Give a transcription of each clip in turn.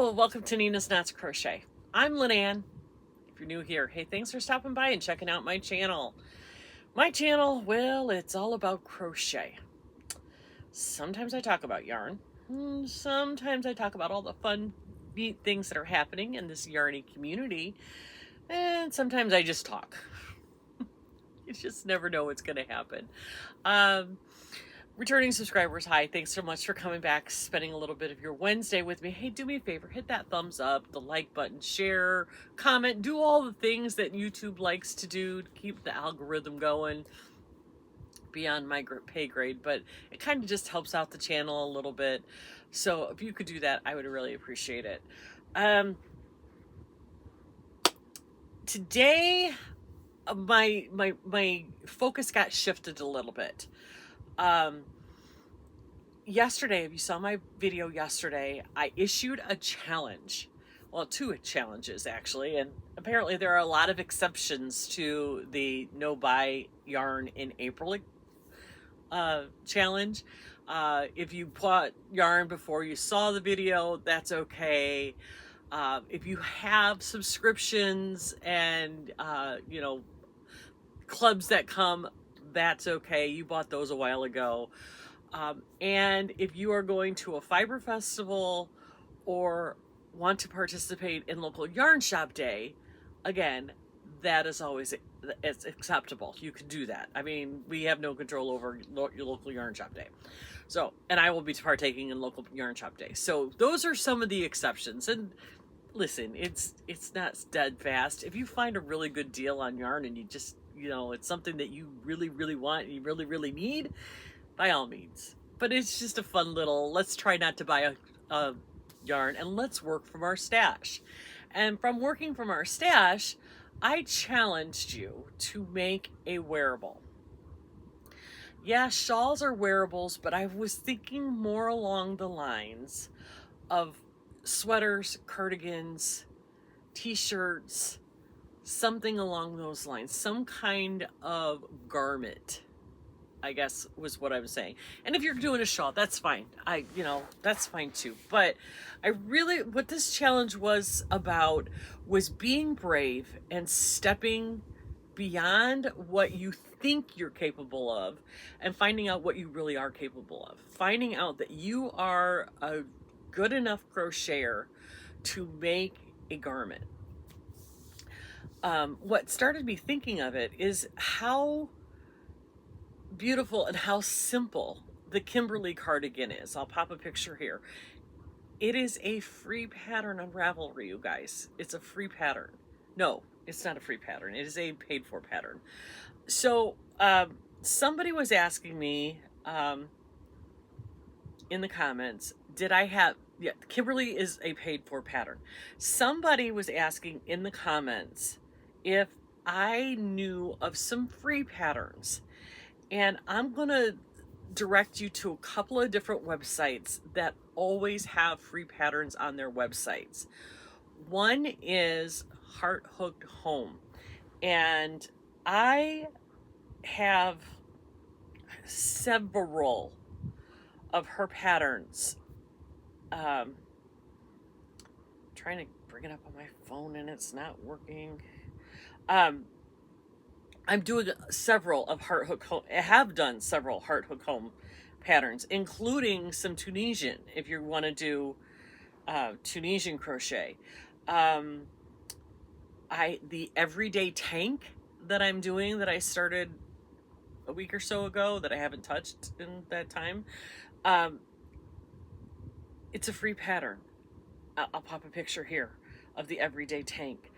Hello, welcome to Nina's Knots Crochet. I'm Lynanne. If you're new here, hey, thanks for stopping by and checking out my channel. My channel, well, it's all about crochet. Sometimes I talk about yarn. Sometimes I talk about all the fun, neat things that are happening in this yarny community. And sometimes I just talk. You just never know what's going to happen. Returning subscribers, hi, thanks so much for coming back, spending a little bit of your Wednesday with me. Hey, do me a favor, hit that thumbs up, the like button, share, comment, do all the things that YouTube likes to do to keep the algorithm going beyond my pay grade, but it kind of just helps out the channel a little bit. So if you could do that, I would really appreciate it. Today, my focus got shifted a little bit. Yesterday, if you saw my video yesterday, I issued a challenge. Well, two challenges actually, and apparently there are a lot of exceptions to the no buy yarn in April challenge. If you bought yarn before you saw the video, that's okay. If you have subscriptions and you know, clubs that come, that's okay. You bought those a while ago. And if you are going to a fiber festival or want to participate in local yarn shop day, again, that is always it's acceptable. You can do that. I mean, we have no control over your local yarn shop day. So, and I will be partaking in local yarn shop day. So those are some of the exceptions. And listen, it's not dead fast. If you find a really good deal on yarn and you just, you know, it's something that you really, really want and you really, really need, by all means. But it's just a fun little, let's try not to buy a yarn and let's work from our stash. And from working from our stash, I challenged you to make a wearable. Yeah, shawls are wearables, but I was thinking more along the lines of sweaters, cardigans, t-shirts, something along those lines, some kind of garment, I guess was what I was saying. And if you're doing a shawl, that's fine. You know, that's fine too. But I really, what this challenge was about was being brave and stepping beyond what you think you're capable of and finding out what you really are capable of. Finding out that you are a good enough crocheter to make a garment. What started me thinking of it is how beautiful and how simple the Kimberly Cardigan is. I'll pop a picture here. It is a free pattern on Ravelry, you guys. It's a free pattern. No, it's not a free pattern. It is a paid for pattern. So somebody was asking me in the comments, did I have, yeah, Kimberly is a paid for pattern. Somebody was asking in the comments if I knew of some free patterns. And I'm going to direct you to a couple of different websites that always have free patterns on their websites. One is Heart Hooked Home. And I have several of her patterns. Trying to bring it up on my phone and it's not working. I'm doing several of Heart Hook Home. I have done several Heart Hook Home patterns, including some Tunisian, if you want to do Tunisian crochet. The everyday tank that I'm doing, that I started a week or so ago, that I haven't touched in that time, it's a free pattern. I'll pop a picture here of the everyday tank.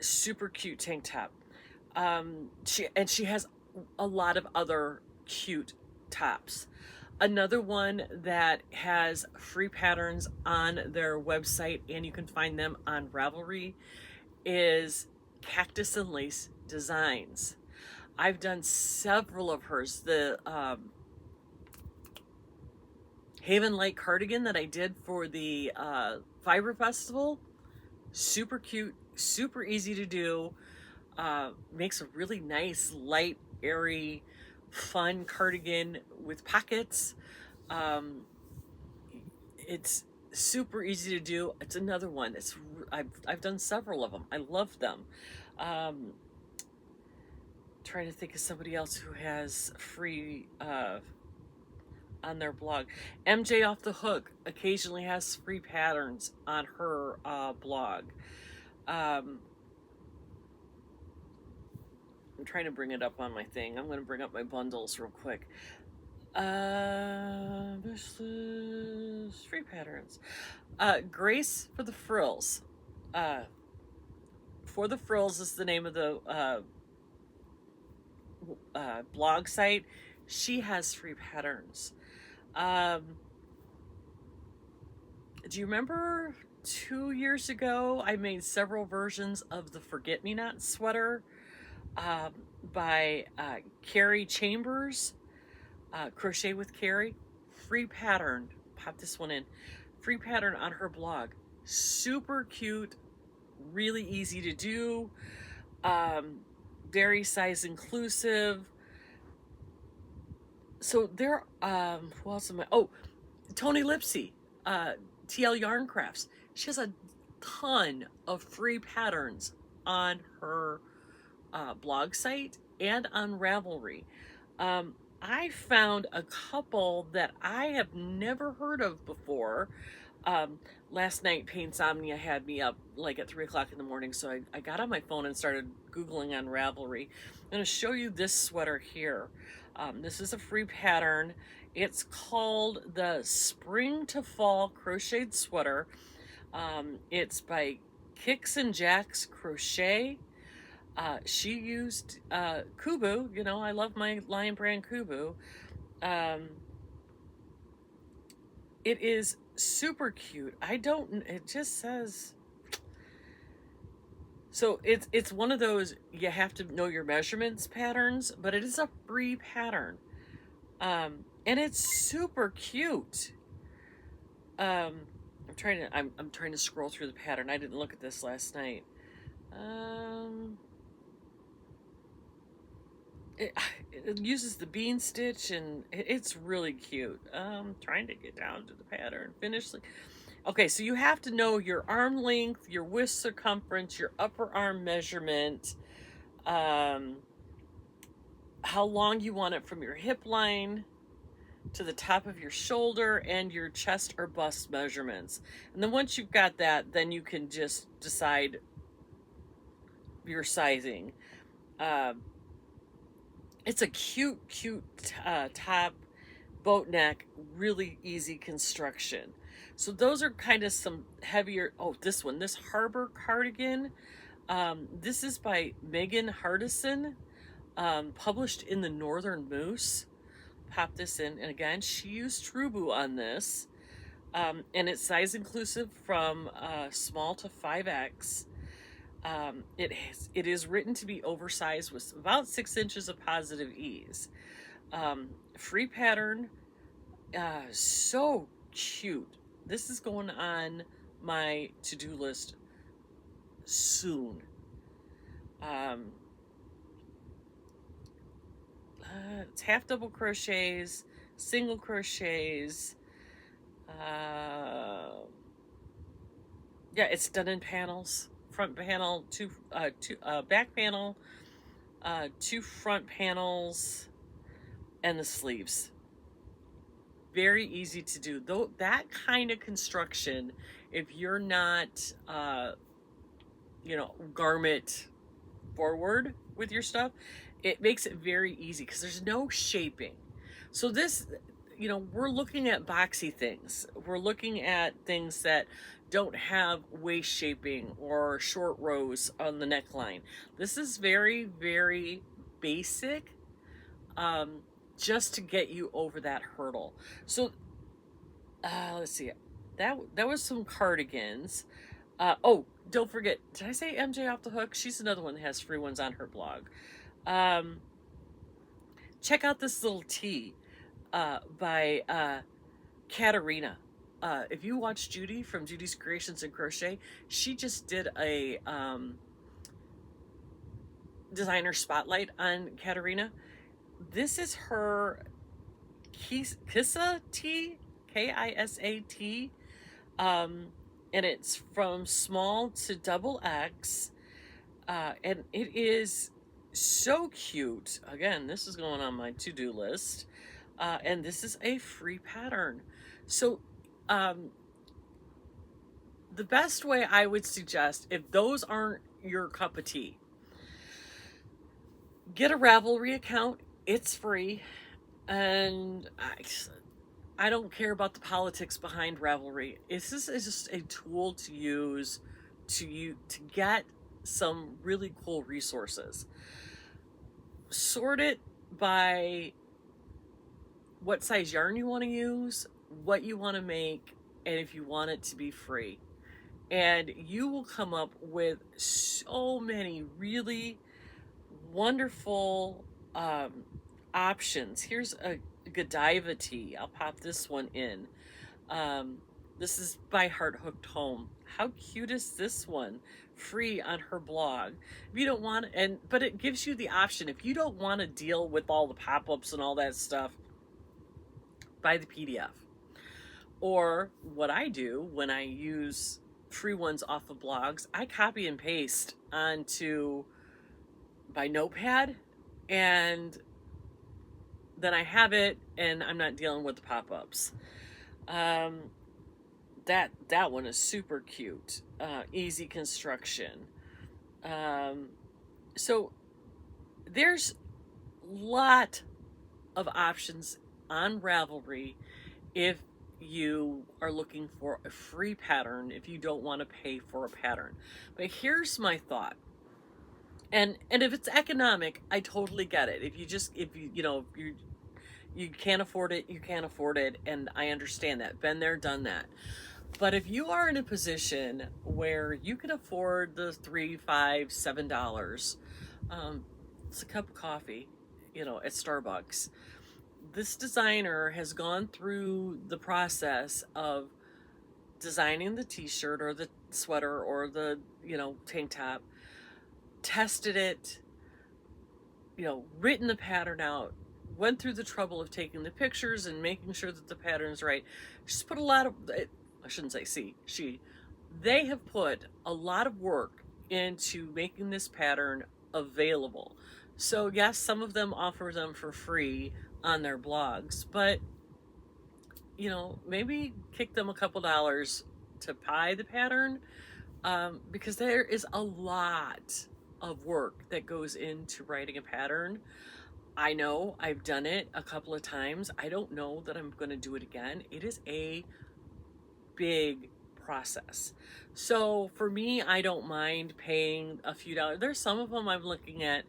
Super cute tank top. She has a lot of other cute tops. Another one that has free patterns on their website, and you can find them on Ravelry, is Cactus and Lace Designs. I've done several of hers. The Haven Light cardigan that I did for the Fiber Festival, super cute, super easy to do. Makes a really nice, light, airy, fun cardigan with pockets. It's super easy to do. It's another one. I've done several of them. I love them. Trying to think of somebody else who has free on their blog. MJ Off the Hook occasionally has free patterns on her blog. I'm trying to bring it up on my thing. I'm going to bring up my bundles real quick. This is free patterns. Grace for the Frills. For the Frills is the name of the blog site. She has free patterns. Do you remember 2 years ago I made several versions of the Forget Me Not sweater by Carrie Chambers, Crochet with Carrie? Free pattern. Pop this one in. Free pattern on her blog. Super cute, really easy to do, very size inclusive. So there, who else am I? Oh, Tony Lipsy, TL Yarn Crafts. She has a ton of free patterns on her blog site and on Ravelry. I found a couple that I have never heard of before. Last night, Painsomnia had me up like at 3 o'clock in the morning, so I got on my phone and started Googling on Ravelry. I'm going to show you this sweater here. This is a free pattern. It's called the Spring to Fall Crocheted Sweater. It's by Kiks and Jack's Crochet. She used Kubu. You know, I love my Lion Brand Kubu. It is super cute. It just says, so it's one of those you have to know your measurements patterns, but it is a free pattern. And it's super cute. I'm trying to scroll through the pattern. I didn't look at this last night. It uses the bean stitch and it's really cute. Trying to get down to the pattern. Okay, so you have to know your arm length, your waist circumference, your upper arm measurement, how long you want it from your hip line to the top of your shoulder, and your chest or bust measurements. And then once you've got that, then you can just decide your sizing. It's a cute top, boat neck, really easy construction. So those are kind of some heavier. Oh, this Harbour Cardigan. This is by Megan Hardison, published in the Northern Moose. Pop this in, and again, she used Trubu on this, and it's size inclusive from small to 5X. It is written to be oversized with about 6 inches of positive ease. Free pattern, so cute. This is going on my to-do list soon. It's half double crochets, single crochets. Yeah, it's done in panels. Front panel, back panel, 2 front panels, and the sleeves. Very easy to do. Though that kind of construction, if you're not, garment forward with your stuff, it makes it very easy because there's no shaping. So this, we're looking at boxy things. We're looking at things that don't have waist shaping or short rows on the neckline. This is very, very basic, just to get you over that hurdle. So let's see, that was some cardigans. Oh, don't forget, did I say MJ Off the Hook? She's another one that has free ones on her blog. Check out this little tee by Katarina. If you watch Judy from Judy's Creations and Crochet, she just did a designer spotlight on Katarina. This is her Kisa tee, Kisat. And it's from small to double X. And it is so cute. Again, this is going on my to-do list. And this is a free pattern. So the best way I would suggest, if those aren't your cup of tea, get a Ravelry account. It's free. And I don't care about the politics behind Ravelry. This is just a tool to use to get some really cool resources. Sort it by what size yarn you want to use, what you want to make, and if you want it to be free. And you will come up with so many really wonderful options. Here's a Godiva Tee. I'll pop this one in. This is by Heart Hooked Home. How cute is this one? Free on her blog. If you don't want, but it gives you the option. If you don't want to deal with all the pop-ups and all that stuff, buy the PDF. Or what I do when I use free ones off of blogs, I copy and paste onto my notepad, and then I have it, and I'm not dealing with the pop-ups. That one is super cute. Easy construction. So there's a lot of options on Ravelry if you are looking for a free pattern, if you don't want to pay for a pattern. But here's my thought. And if it's economic, I totally get it. If you can't afford it, you can't afford it, and I understand that. Been there, done that. But if you are in a position where you can afford the $3, $5, $7, it's a cup of coffee, at Starbucks. This designer has gone through the process of designing the t-shirt or the sweater or the, tank top, tested it, written the pattern out, went through the trouble of taking the pictures and making sure that the pattern's right. She's put a lot of, I shouldn't say they have put a lot of work into making this pattern available. So yes, some of them offer them for free on their blogs, but maybe kick them a couple dollars to buy the pattern, because there is a lot of work that goes into writing a pattern. I know I've done it a couple of times. I don't know that I'm going to do it again. It is a big process. So for me, I don't mind paying a few dollars. There's some of them I'm looking at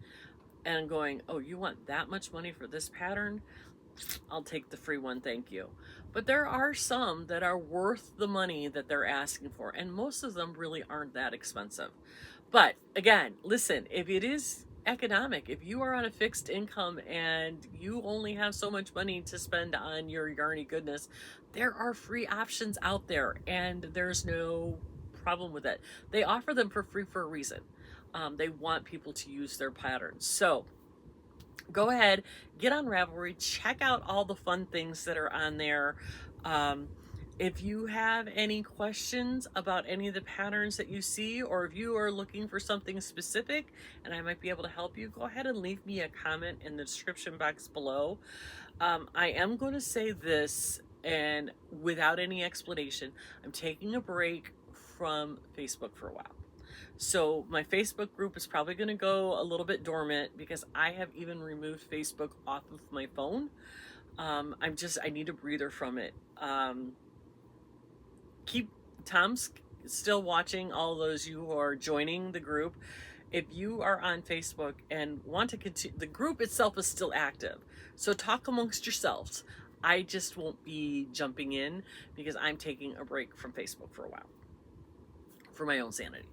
and going, oh, you want that much money for this pattern? I'll take the free one, thank you. But there are some that are worth the money that they're asking for, and most of them really aren't that expensive. But again, listen, if it is economic, if you are on a fixed income and you only have so much money to spend on your yarny goodness, there are free options out there, and there's no problem with it. They offer them for free for a reason. They want people to use their patterns. So go ahead, get on Ravelry, check out all the fun things that are on there. If you have any questions about any of the patterns that you see, or if you are looking for something specific and I might be able to help you, go ahead and leave me a comment in the description box below. I am going to say this, and without any explanation, I'm taking a break from Facebook for a while. So my Facebook group is probably going to go a little bit dormant because I have even removed Facebook off of my phone. I need a breather from it. Tom's still watching all those you who are joining the group. If you are on Facebook and want to continue, the group itself is still active. So talk amongst yourselves. I just won't be jumping in because I'm taking a break from Facebook for a while for my own sanity.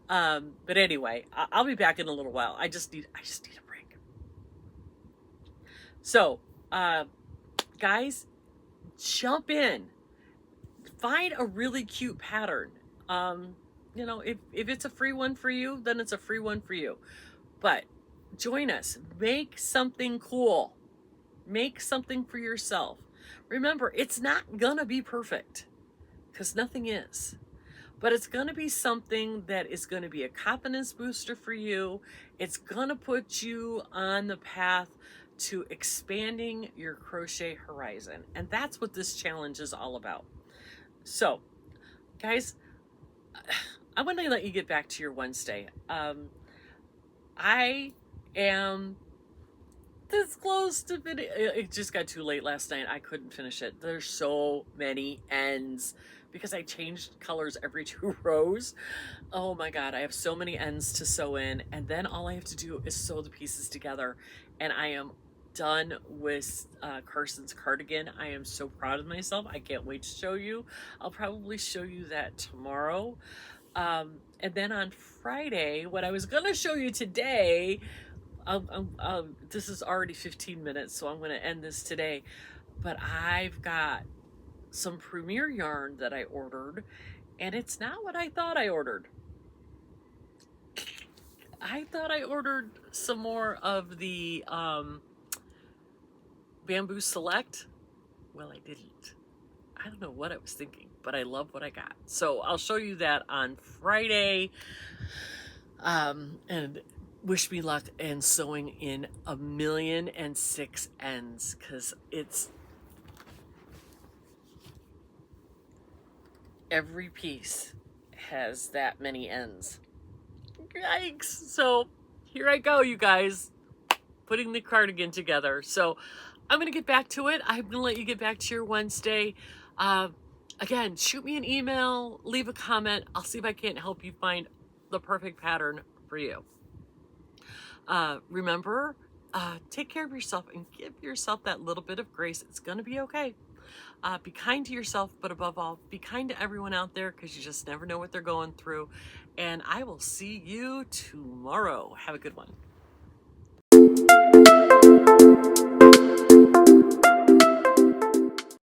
But anyway, I'll be back in a little while. I just need a break. So, guys, jump in. Find a really cute pattern. If it's a free one for you, then it's a free one for you. But join us. Make something cool. Make something for yourself. Remember, it's not gonna be perfect. because nothing is. But it's going to be something that is going to be a confidence booster for you. It's going to put you on the path to expanding your crochet horizon. And that's what this challenge is all about. So, guys, I'm going to let you get back to your Wednesday. I am this close to finish. It just got too late last night. I couldn't finish it. There's so many ends because I changed colors every 2 rows. Oh my God, I have so many ends to sew in, and then all I have to do is sew the pieces together, and I am done with Carson's cardigan. I am so proud of myself. I can't wait to show you. I'll probably show you that tomorrow. And then on Friday, what I was gonna show you today, this is already 15 minutes, so I'm gonna end this today, but I've got some Premier yarn that I ordered, and it's not what I thought I ordered. I thought I ordered some more of the Bamboo Select. Well, I didn't. I don't know what I was thinking, but I love what I got. So I'll show you that on Friday. And wish me luck in sewing in 1,000,006 ends, because it's every piece has that many ends. Yikes. So here I go, you guys, putting the cardigan together. So I'm going to get back to it. I'm going to let you get back to your Wednesday. Again, shoot me an email, leave a comment. I'll see if I can't help you find the perfect pattern for you. Remember, take care of yourself and give yourself that little bit of grace. It's going to be okay. Be kind to yourself, but above all, be kind to everyone out there, because you just never know what they're going through. And I will see you tomorrow. Have a good one.